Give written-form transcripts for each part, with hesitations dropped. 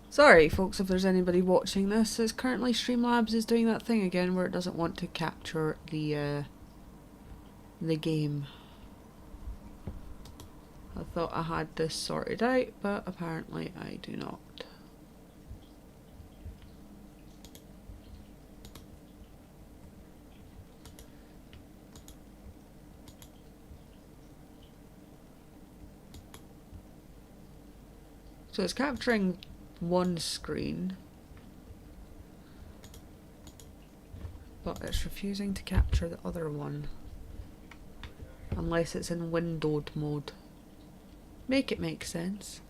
Sorry folks if there's anybody watching this, it's currently Streamlabs is doing that thing again where it doesn't want to capture the game. I thought I had this sorted out, but apparently I do not. So it's capturing one screen, but it's refusing to capture the other one unless it's in windowed mode. Make it make sense.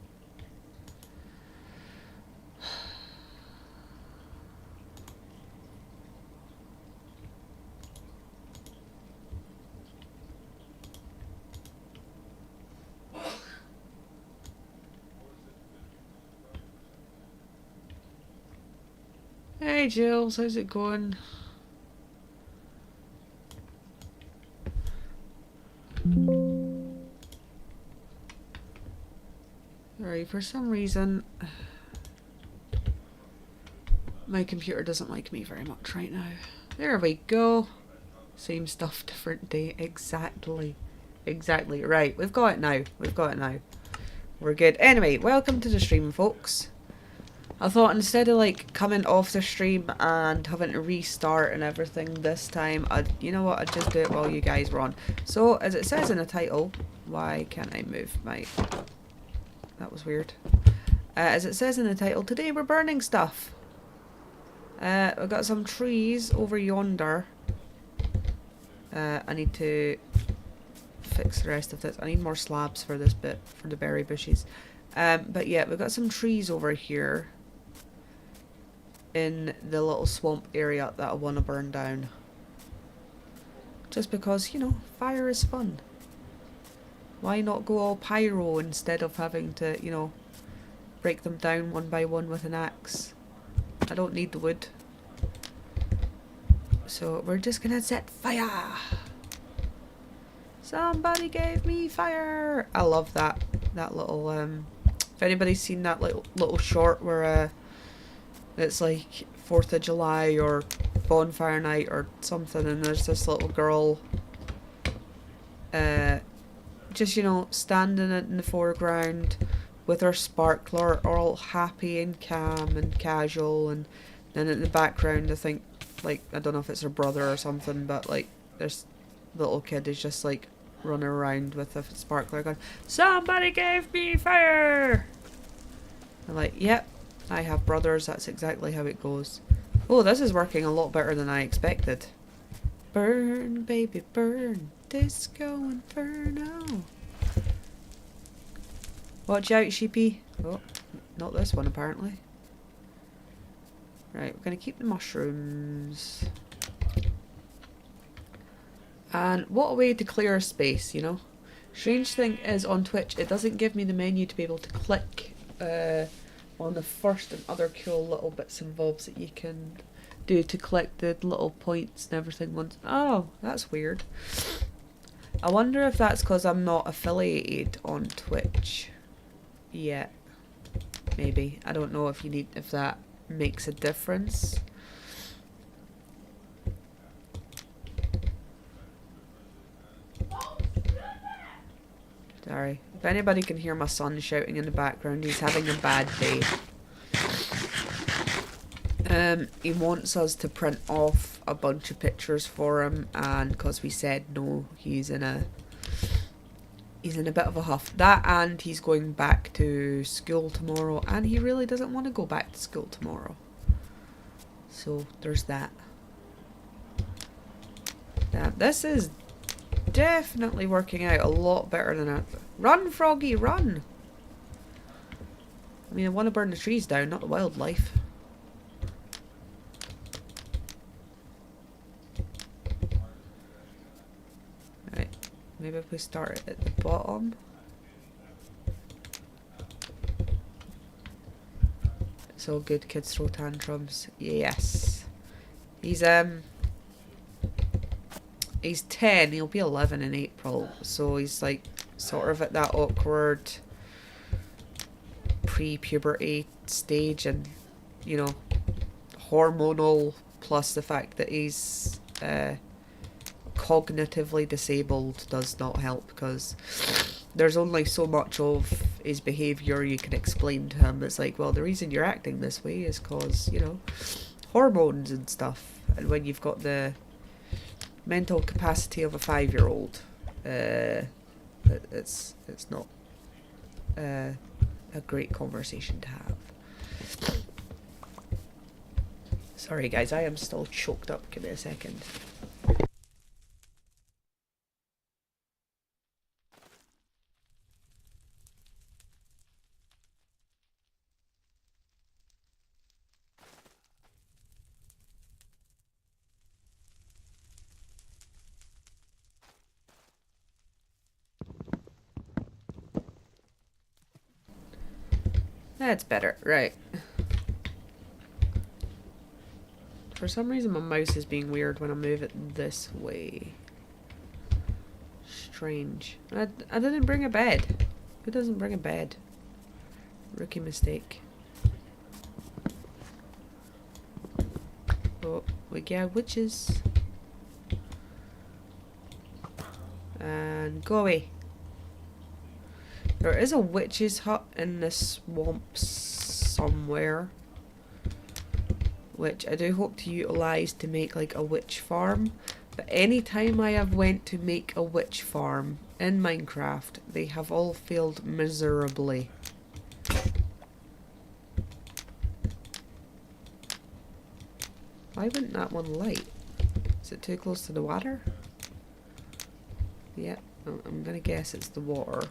Hey Jules, how's it going? Alright, for some reason my computer doesn't like me very much right now. There we go. Same stuff, different day. Exactly. Exactly. Right, we've got it now. We've got it now. We're good. Anyway, welcome to the stream, folks. I thought instead of like coming off the stream and having to restart and everything this time, you know what, I'd just do it while you guys were on. So, as it says in the title, why can't I move my... That was weird. As it says in the title, today we're burning stuff. We've got some trees over yonder. I need to fix the rest of this. I need more slabs for this bit, for the berry bushes. But yeah, we've got some trees over here in the little swamp area that I want to burn down. Just because, you know, fire is fun. Why not go all pyro instead of having to, you know, break them down one by one with an axe? I don't need the wood. So we're just gonna set fire. Somebody gave me fire. I love that little if anybody's seen that little short where it's like 4th of July or bonfire night or something, and there's this little girl just, you know, standing in the foreground with her sparkler, all happy and calm and casual, and then in the background I think, like, I don't know if it's her brother or something, but like this little kid is just like running around with a sparkler going, somebody gave me fire! I'm like, yep, I have brothers, that's exactly how it goes. Oh, this is working a lot better than I expected. Burn, baby, burn. Disco Inferno. Watch out, sheepy. Oh, not this one, apparently. Right, we're going to keep the mushrooms. And what a way to clear a space, you know. Strange thing is, on Twitch, it doesn't give me the menu to be able to click on the first and other cool little bits and bobs that you can do to collect the little points and everything once. Oh, that's weird. I wonder if that's because I'm not affiliated on Twitch yet. Maybe. I don't know if that makes a difference. Sorry. If anybody can hear my son shouting in the background, he's having a bad day. He wants us to print off a bunch of pictures for him, and because we said no, he's in a bit of a huff. That, and he's going back to school tomorrow, and he really doesn't want to go back to school tomorrow. So there's that. This is definitely working out a lot better than I... Run, Froggy, run! I mean, I want to burn the trees down, not the wildlife. Right, maybe if we start at the bottom. It's all good, kids throw tantrums. Yes. He's 10, he'll be 11 in April, so he's like sort of at that awkward pre-puberty stage, and you know, hormonal plus the fact that he's cognitively disabled does not help, because there's only so much of his behaviour you can explain to him. It's like, well, the reason you're acting this way is because, you know, hormones and stuff, and when you've got the mental capacity of a 5-year-old, it's not a great conversation to have. Sorry guys, I am still choked up. Give me a second. That's better, right. For some reason my mouse is being weird when I move it this way. Strange. I didn't bring a bed. Who doesn't bring a bed? Rookie mistake. Oh, we got witches. And go away. There is a witch's hut in the swamps somewhere, which I do hope to utilise to make like a witch farm. But any time I have went to make a witch farm in Minecraft, they have all failed miserably. Why wouldn't that one light? Is it too close to the water? Yeah, I'm gonna guess it's the water.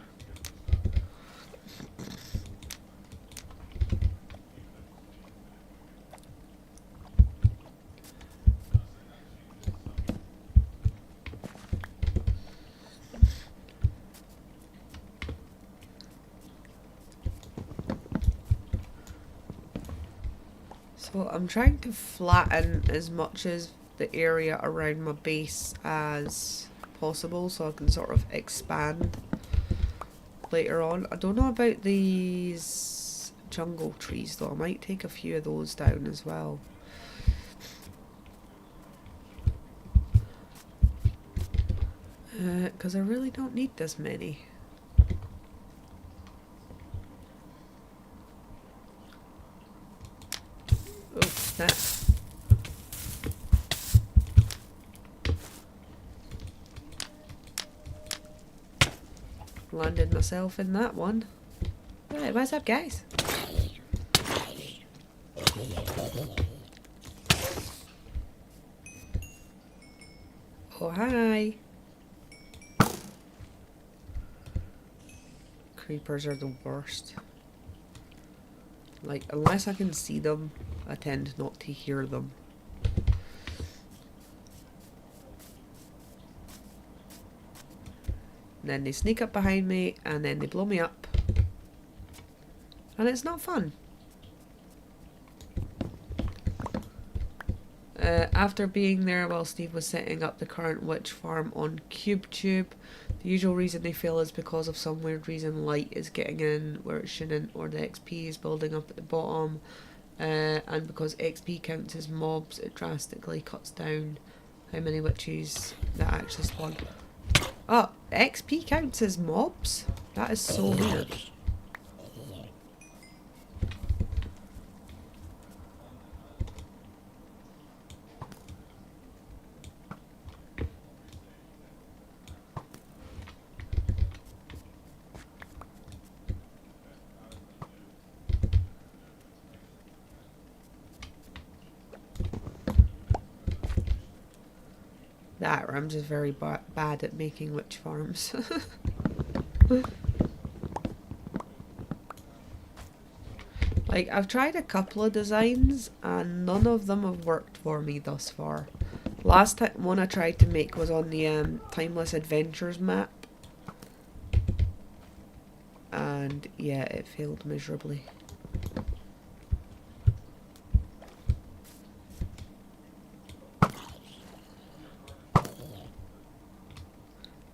So I'm trying to flatten as much as the area around my base as possible so I can sort of expand later on. I don't know about these jungle trees though. I might take a few of those down as well. Because I really don't need this many. Oh, snap. Landed myself in that one. Right, what's up, guys? Oh, hi. Creepers are the worst. Like, unless I can see them, I tend not to hear them. And then they sneak up behind me, and then they blow me up. And it's not fun. After being there while Steve was setting up the current witch farm on CubeTube, the usual reason they fail is because of some weird reason light is getting in where it shouldn't, or the XP is building up at the bottom, and because XP counts as mobs, it drastically cuts down how many witches that actually spawn. Oh, XP counts as mobs? That is so weird. That, or I'm just very bad at making witch farms. Like, I've tried a couple of designs and none of them have worked for me thus far. Last time one I tried to make was on the Timeless Adventures map. And yeah, it failed miserably.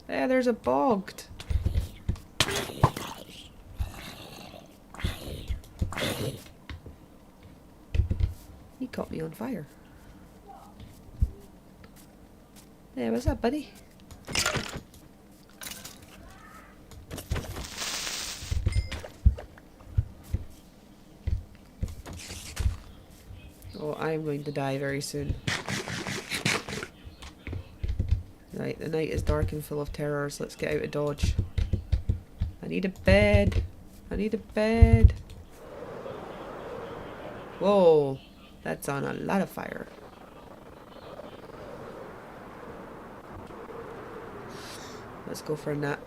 Yeah, there's a bogged. He caught me on fire. Yeah, what's up, buddy? Oh, I'm going to die very soon. Right, the night is dark and full of terrors. Let's get out of Dodge. I need a bed. I need a bed. Whoa, that's on a lot of fire. Let's go for a nap.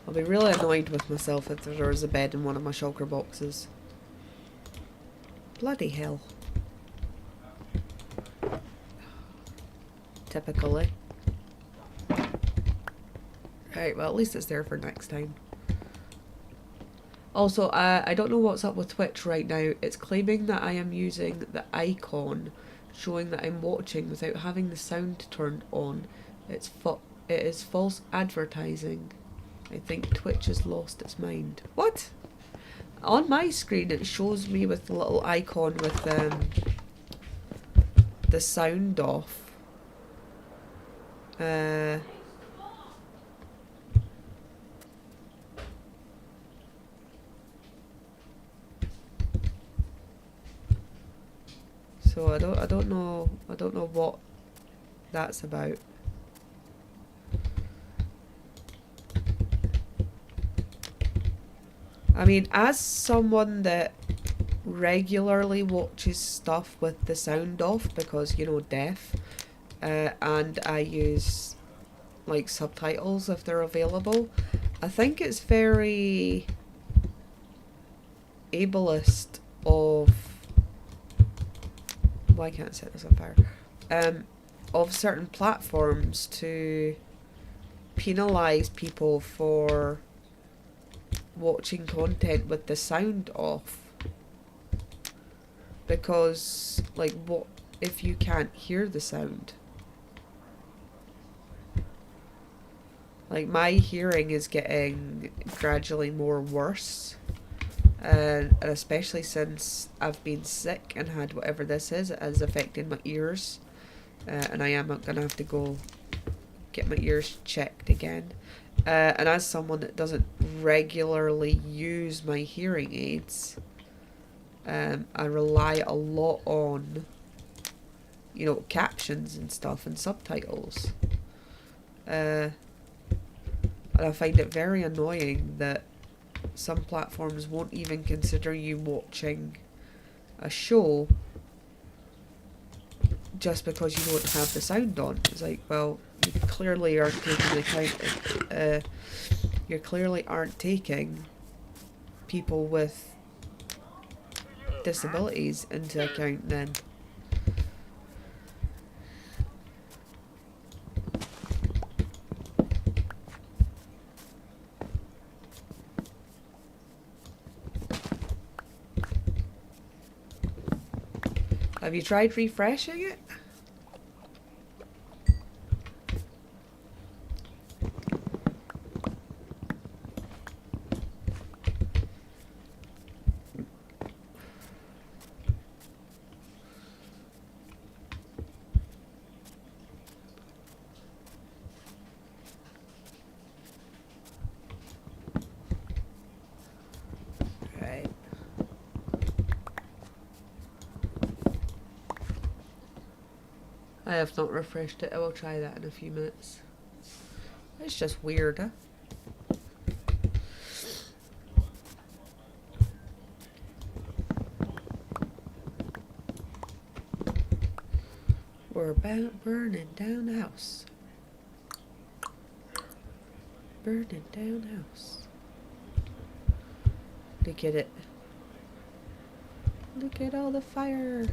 I'll be really annoyed with myself if there was a bed in one of my shulker boxes. Bloody hell. Typically. Right, well at least it's there for next time. Also, I don't know what's up with Twitch right now. It's claiming that I am using the icon showing that I'm watching without having the sound turned on. It is false advertising. I think Twitch has lost its mind. What? On my screen it shows me with the little icon with the sound off. So I don't know what that's about. I mean, as someone that regularly watches stuff with the sound off because, you know, deaf, and I use like subtitles if they're available, I think it's very ableist of, why can't I set this on fire, of certain platforms to penalise people for watching content with the sound off. Because, like, what if you can't hear the sound? Like, my hearing is getting gradually more worse. And especially since I've been sick and had whatever this is, it has affected my ears. And I am going to have to go get my ears checked again. And as someone that doesn't regularly use my hearing aids, I rely a lot on, you know, captions and stuff and subtitles. And I find it very annoying that some platforms won't even consider you watching a show just because you don't have the sound on. It's like, well, you clearly are taking account. You clearly aren't taking people with disabilities into account then. Have you tried refreshing it? I have not refreshed it. I will try that in a few minutes. It's just weird, huh? We're about burning down the house. Burning down the house. Look at it. Look at all the fire.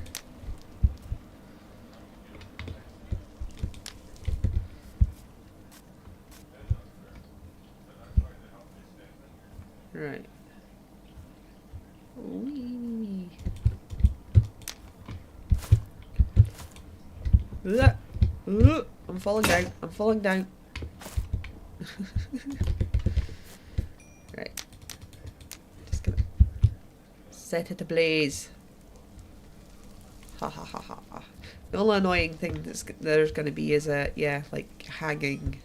Right. Wee. I'm falling down. I'm falling down. Right. Just gonna set it ablaze. Ha ha ha ha. The only annoying thing there's gonna be is like hanging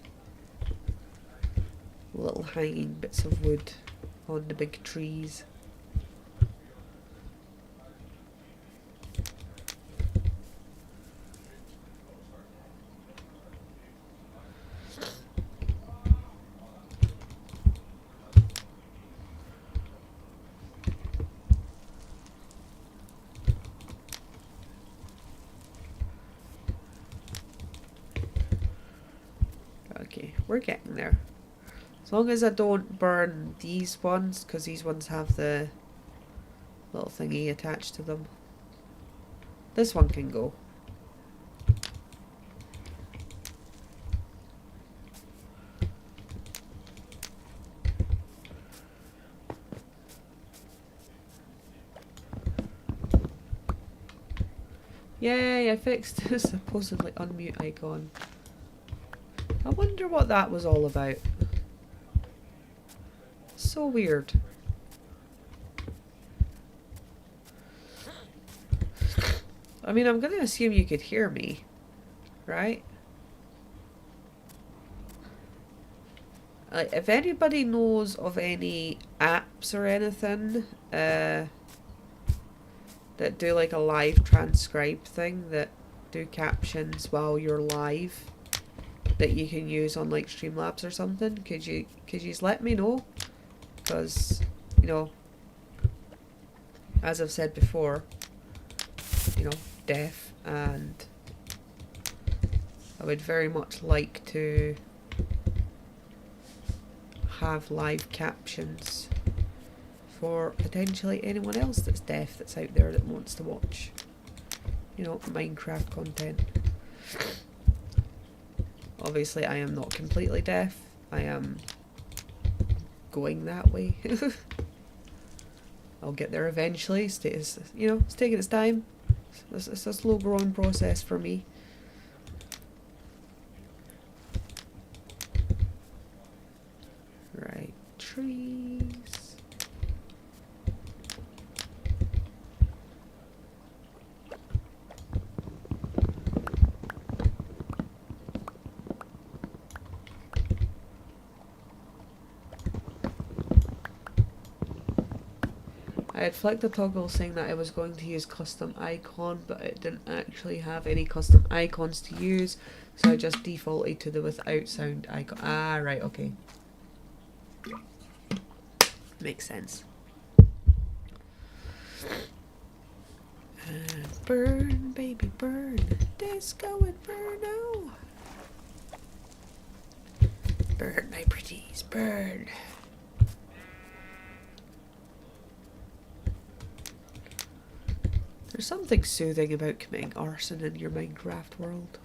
little hanging bits of wood on the big trees. Okay, we're getting there. As long as I don't burn these ones, because these ones have the little thingy attached to them. This one can go. Yay, I fixed the supposedly unmute icon. I wonder what that was all about. So weird. I mean, I'm gonna assume you could hear me, right? Like, if anybody knows of any apps or anything, that do like a live transcribe thing, that do captions while you're live, that you can use on like Streamlabs or something, could you let me know? Because, you know, as I've said before, you know, deaf, and I would very much like to have live captions for potentially anyone else that's deaf that's out there that wants to watch, you know, Minecraft content. Obviously I am not completely deaf. I am going that way. I'll get there eventually. You know, it's taking its time. It's a slow growing process for me. Right, trees. I had flicked the toggle saying that I was going to use custom icon, but it didn't actually have any custom icons to use, so I just defaulted to the without sound icon. Ah, right, okay. Makes sense. Burn, baby, burn. Disco Inferno. Burn, my pretties, burn. There's something soothing about committing arson in your Minecraft world.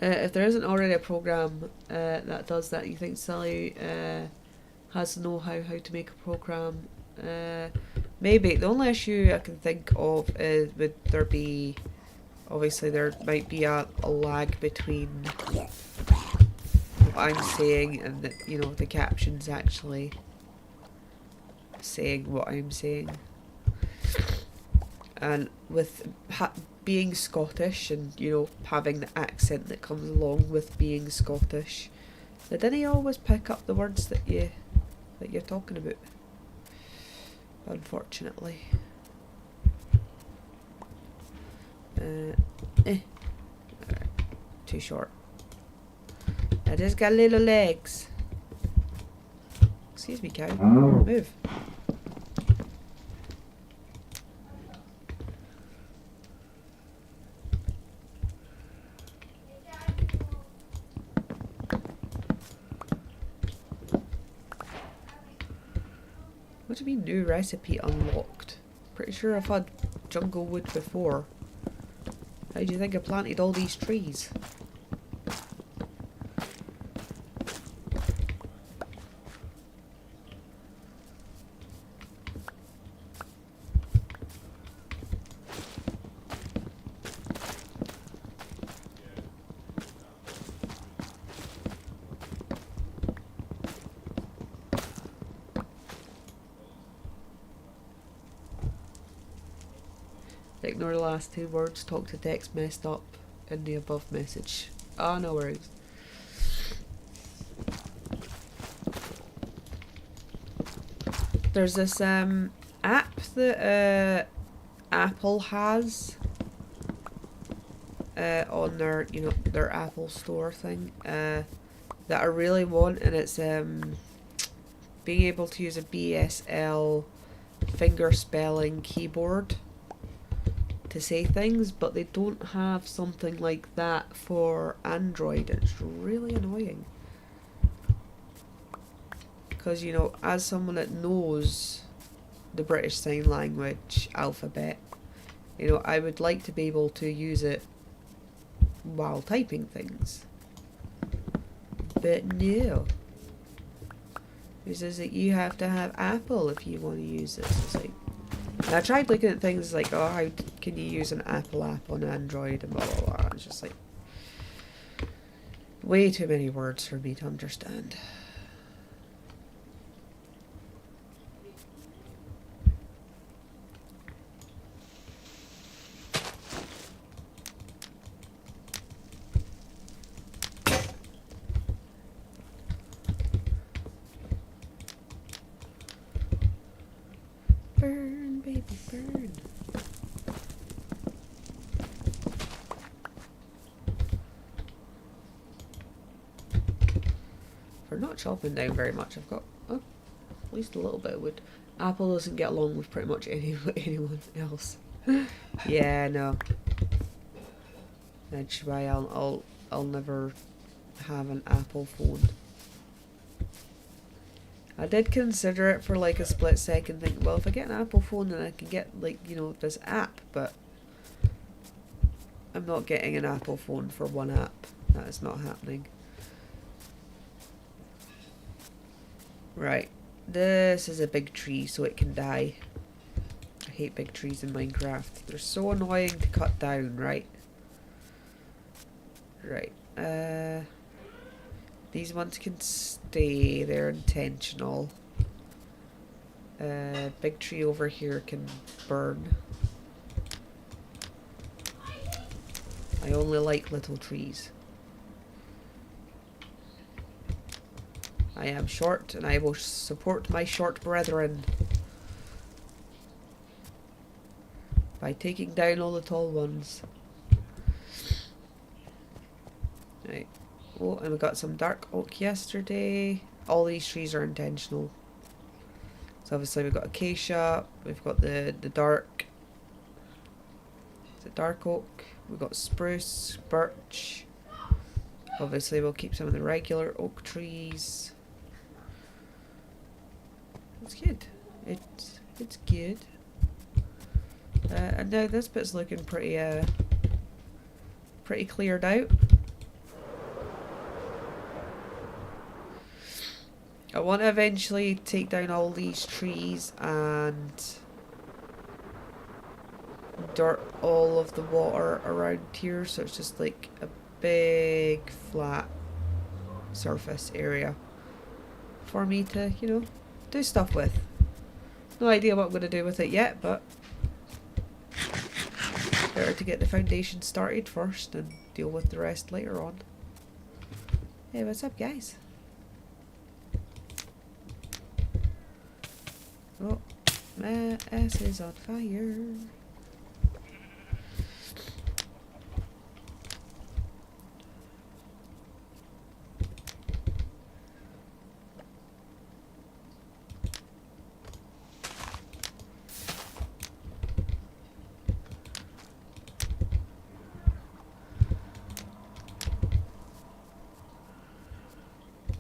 If there isn't already a program that does that, you think Sally has to know how to make a program? Maybe. The only issue I can think of is would there be, obviously there might be a lag between what I'm saying and the, you know, the captions actually saying what I'm saying. And with being Scottish and, you know, having the accent that comes along with being Scottish, did any always pick up the words that you're talking about? unfortunately. Too short. I just got little legs. Excuse me, cow. Move. What do you mean new recipe unlocked? Pretty sure I've had jungle wood before. How do you think I planted all these trees? Ignore the last two words. Talk to text messed up in the above message. Ah, no worries. There's this app that Apple has on their their Apple Store thing that I really want, and it's being able to use a BSL finger spelling keyboard to say things, but they don't have something like that for Android. It's really annoying because as someone that knows the British Sign Language alphabet, I would like to be able to use it while typing things, but no. It says that you have to have Apple if you want to use this. It's like, and I tried looking at things like, oh, how can you use an Apple app on Android and blah blah blah. It's just like way too many words for me to understand. Burn, baby, burn. For not chopping down very much, I've got at least a little bit of wood. Apple doesn't get along with pretty much anyone else. Yeah, no. That's why I'll never have an Apple phone. I did consider it for like a split second, think, well, if I get an Apple phone then I can get like, this app, but I'm not getting an Apple phone for one app. That is not happening. Right, this is a big tree, so it can die. I hate big trees in Minecraft. They're so annoying to cut down, right? Right, these ones can stay, they're intentional. Big tree over here can burn. I only like little trees. I am short and I will support my short brethren by taking down all the tall ones. Right. Oh, and we got some dark oak yesterday. All these trees are intentional. So obviously we've got acacia, we've got the dark, is it dark oak? We've got spruce, birch. Obviously we'll keep some of the regular oak trees. It's good. It's good. And now this bit's looking pretty cleared out. I want to eventually take down all these trees and dirt all of the water around here, so it's just like a big flat surface area for me to, do stuff with. No idea what I'm going to do with it yet, but better to get the foundation started first and deal with the rest later on. Hey, what's up, guys? Oh, My ass is on fire.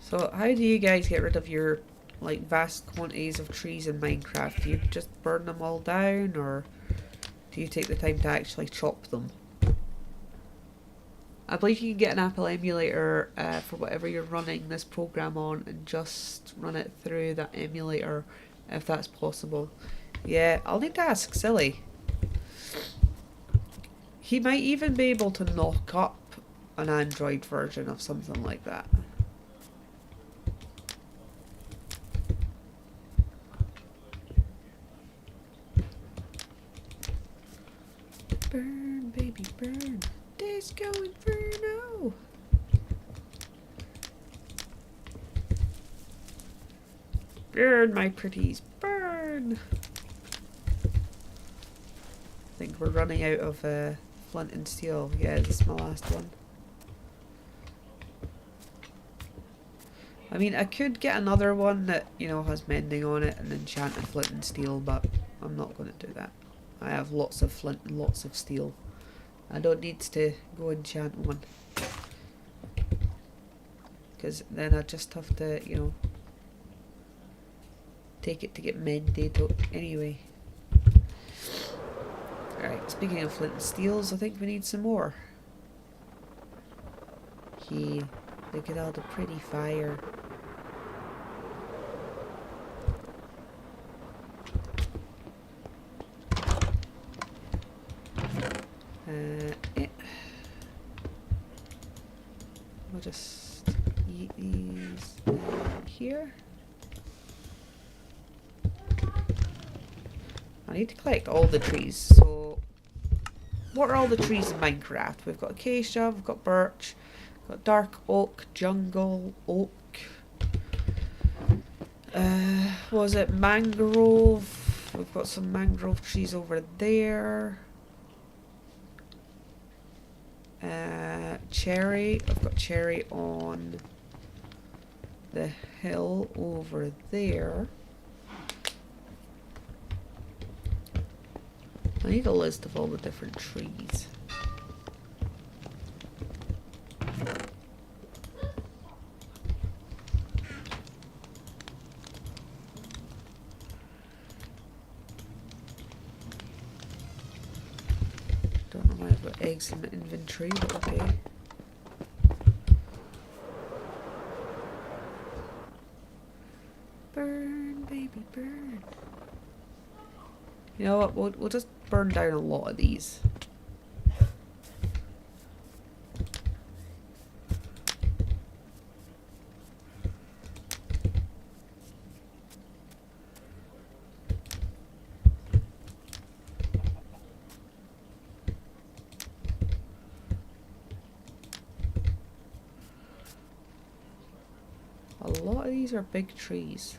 So how do you guys get rid of your like vast quantities of trees in Minecraft? Do you just burn them all down, or do you take the time to actually chop them? I believe you can get an Apple emulator for whatever you're running this program on and just run it through that emulator if that's possible. Yeah, I'll need to ask Silly. He might even be able to knock up an Android version of something like that. Burn, baby, burn. Disco Inferno. Burn, my pretties, burn. I think we're running out of flint and steel. Yeah, this is my last one. I mean, I could get another one that, you know, has mending on it and enchanted flint and steel, but I'm not going to do that. I have lots of flint and lots of steel. I don't need to go enchant one. Because then I just have to, you know, take it to get mended anyway. Alright, speaking of flint and steels, I think we need some more. Okay, look at all the pretty fire. We'll just eat these here. I need to collect all the trees. So, what are all the trees in Minecraft? We've got acacia, we've got birch, we've got dark oak, jungle oak. What was it? Mangrove. We've got some mangrove trees over there. Cherry. I've got cherry on the hill over there. I need a list of all the different trees. Don't know why I've got eggs in my inventory, but okay. Burn, baby, burn. You know what, we'll just burn down a lot of these. A lot of these are big trees.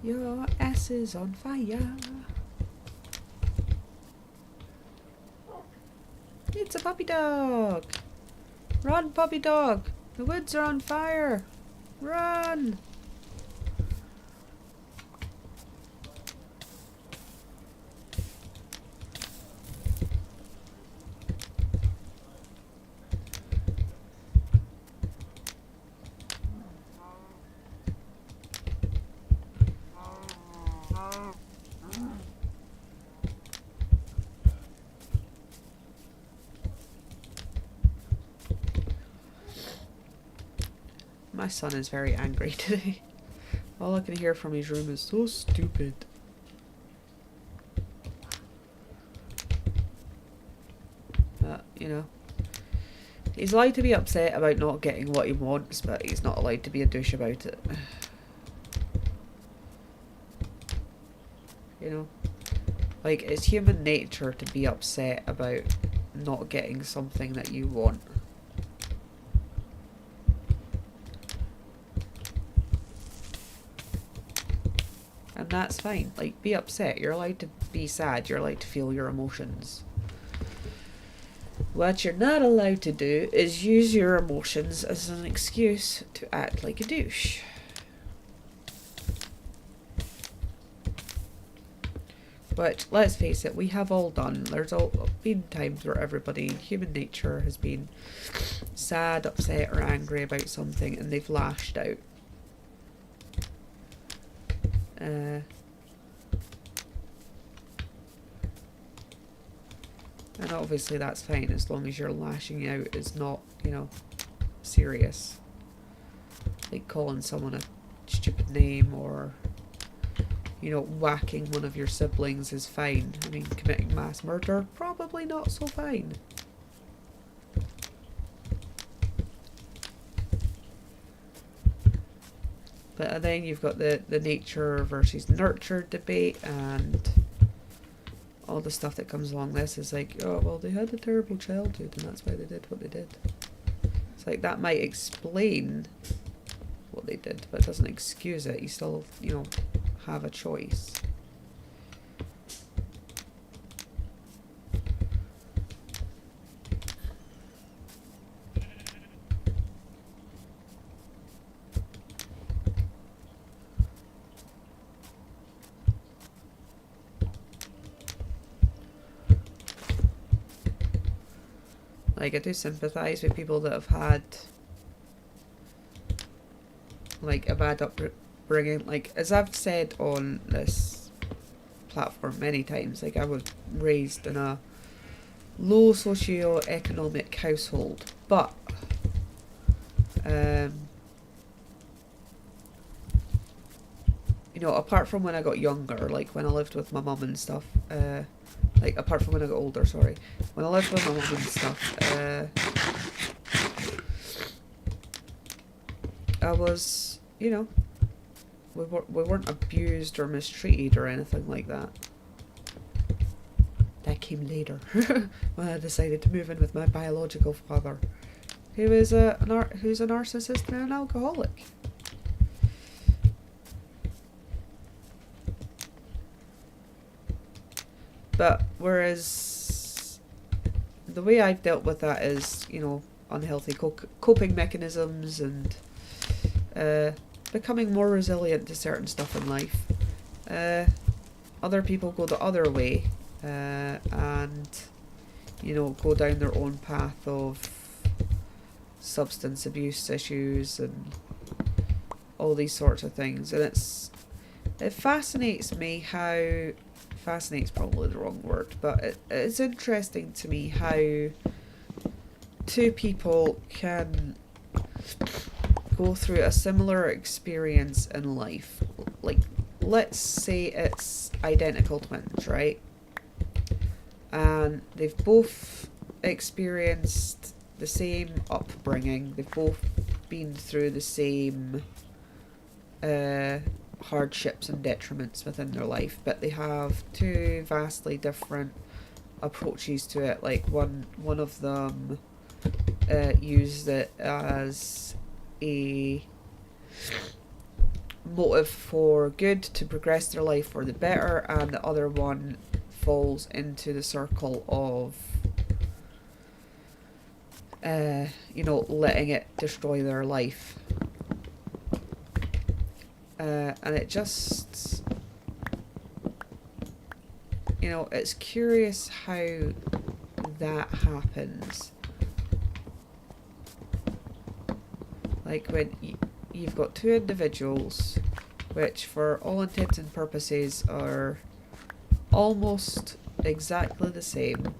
Your ass is on fire. It's a puppy dog. Run, puppy dog. The woods are on fire. Run. My son is very angry today. All I can hear from his room is so stupid. You know, he's allowed to be upset about not getting what he wants, but he's not allowed to be a douche about it. you know. Like, it's human nature to be upset about not getting something that you want. And that's fine. Like, be upset. You're allowed to be sad. You're allowed to feel your emotions. What you're not allowed to do is use your emotions as an excuse to act like a douche. But let's face it, we have all done. There's all been times where everybody, human nature, has been sad, upset, or angry about something, and they've lashed out. And obviously that's fine, as long as your lashing out is not, you know, serious. Like calling someone a stupid name, or, you know, whacking one of your siblings is fine. I mean, committing mass murder, probably not so fine. But then you've got the nature versus nurture debate, and all the stuff that comes along this is like, oh, well, they had a terrible childhood and that's why they did what they did. It's like, that might explain what they did, but it doesn't excuse it. You still, you know, have a choice. Like, I do sympathise with people that have had, like, a bad upbringing. Like, as I've said on this platform many times, like, I was raised in a low socio-economic household, but you know, apart from when I got younger, like when I lived with my mum and stuff, like, apart from when I got older, sorry. When I lived with my mum and stuff, I was, you know, we weren't abused or mistreated or anything like that. That came later, when I decided to move in with my biological father, who is who's a narcissist and an alcoholic. But whereas the way I've dealt with that is, you know, unhealthy coping mechanisms and becoming more resilient to certain stuff in life. Other people go the other way and, you know, go down their own path of substance abuse issues and all these sorts of things. And it fascinates me how... Fascinates probably the wrong word, but it's interesting to me how two people can go through a similar experience in life. Like, let's say it's identical twins, right? And they've both experienced the same upbringing. They've both been through the same hardships and detriments within their life, but they have two vastly different approaches to it. Like, one of them used it as a motive for good, to progress their life for the better, and the other one falls into the circle of you know, letting it destroy their life. And it just, you know, it's curious how that happens. Like, when you've got two individuals which, for all intents and purposes, are almost exactly the same,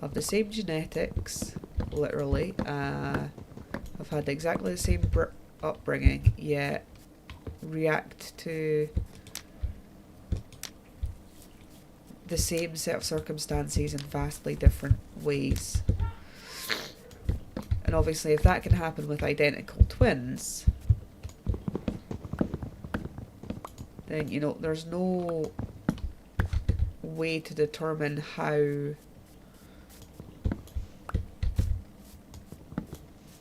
have the same genetics, literally, have had exactly the same upbringing, yet react to the same set of circumstances in vastly different ways. And obviously, if that can happen with identical twins, then, you know, there's no way to determine how, you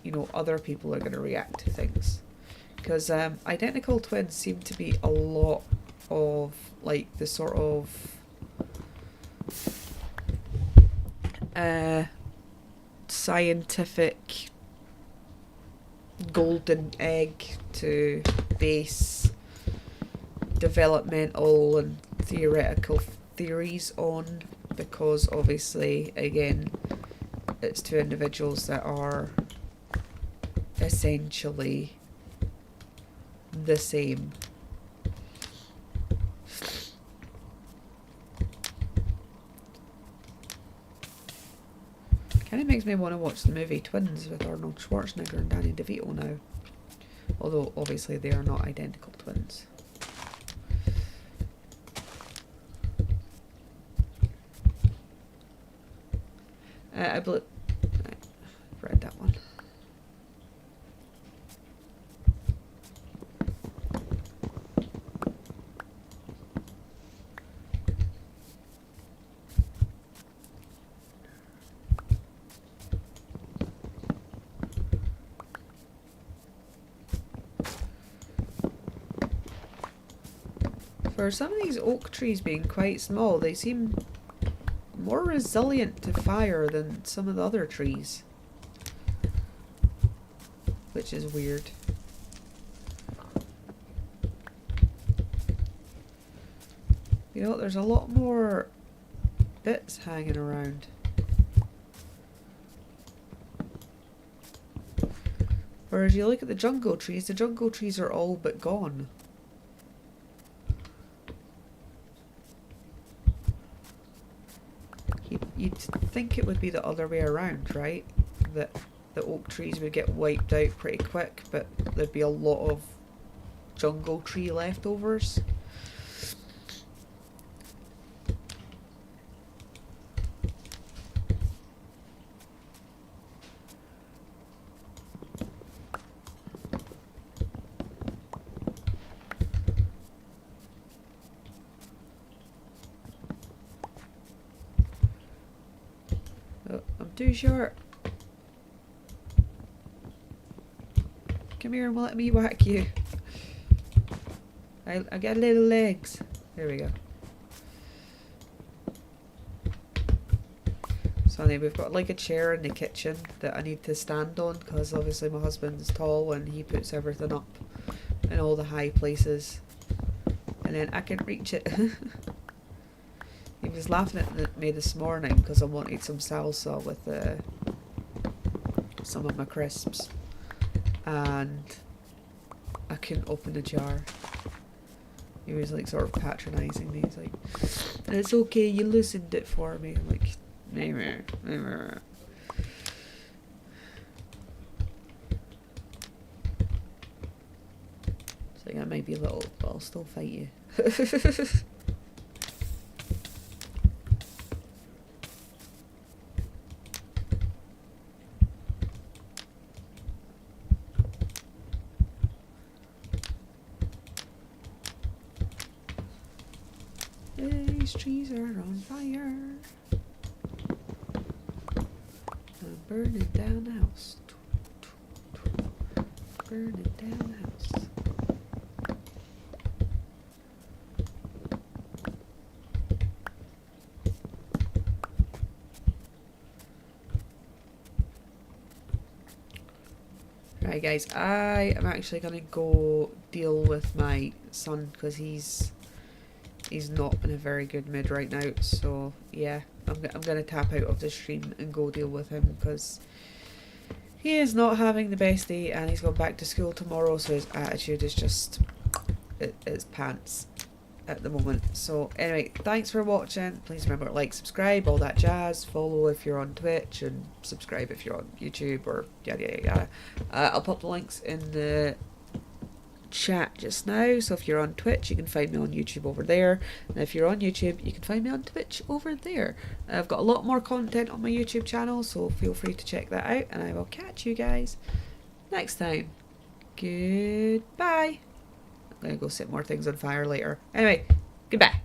know, other people are going to react to things. Because identical twins seem to be a lot of like the sort of scientific golden egg to base developmental and theoretical theories on, because obviously again it's two individuals that are essentially the same. Kind of makes me want to watch the movie Twins with Arnold Schwarzenegger and Danny DeVito now, although obviously they are not identical twins. I've read that one. For some of these oak trees being quite small, they seem more resilient to fire than some of the other trees, which is weird. You know, there's a lot more bits hanging around. Whereas you look at the jungle trees are all but gone. You'd think it would be the other way around, right? That the oak trees would get wiped out pretty quick, but there'd be a lot of jungle tree leftovers. Oh, I'm too short. Come here and let me whack you. I got little legs. There we go. So anyway, we've got like a chair in the kitchen that I need to stand on, because obviously my husband's tall and he puts everything up in all the high places. And then I can reach it. He was laughing at me this morning because I wanted some salsa with some of my crisps, and I couldn't open the jar. He was like sort of patronising me. He's like, "It's okay, you loosened it for me." I'm like, "Never, never." It's like, I might be little, but I'll still fight you. These trees are on fire. I'm burning down the house. Burning down the house. Right guys, I am actually going to go deal with my son because he's not in a very good mood right now. So yeah, I'm going to tap out of the stream and go deal with him because he is not having the best day, and he's going back to school tomorrow, so his attitude is just it's pants at the moment. So anyway, thanks for watching. Please remember to like, subscribe, all that jazz. Follow if you're on Twitch, and subscribe if you're on YouTube, or yada yada yada. I'll pop the links in the chat just now, so if you're on Twitch you can find me on YouTube over there, and if you're on YouTube you can find me on Twitch over there. I've got a lot more content on my YouTube channel, so feel free to check that out, and I will catch you guys next time. Goodbye. I'm gonna go set more things on fire later. Anyway, goodbye.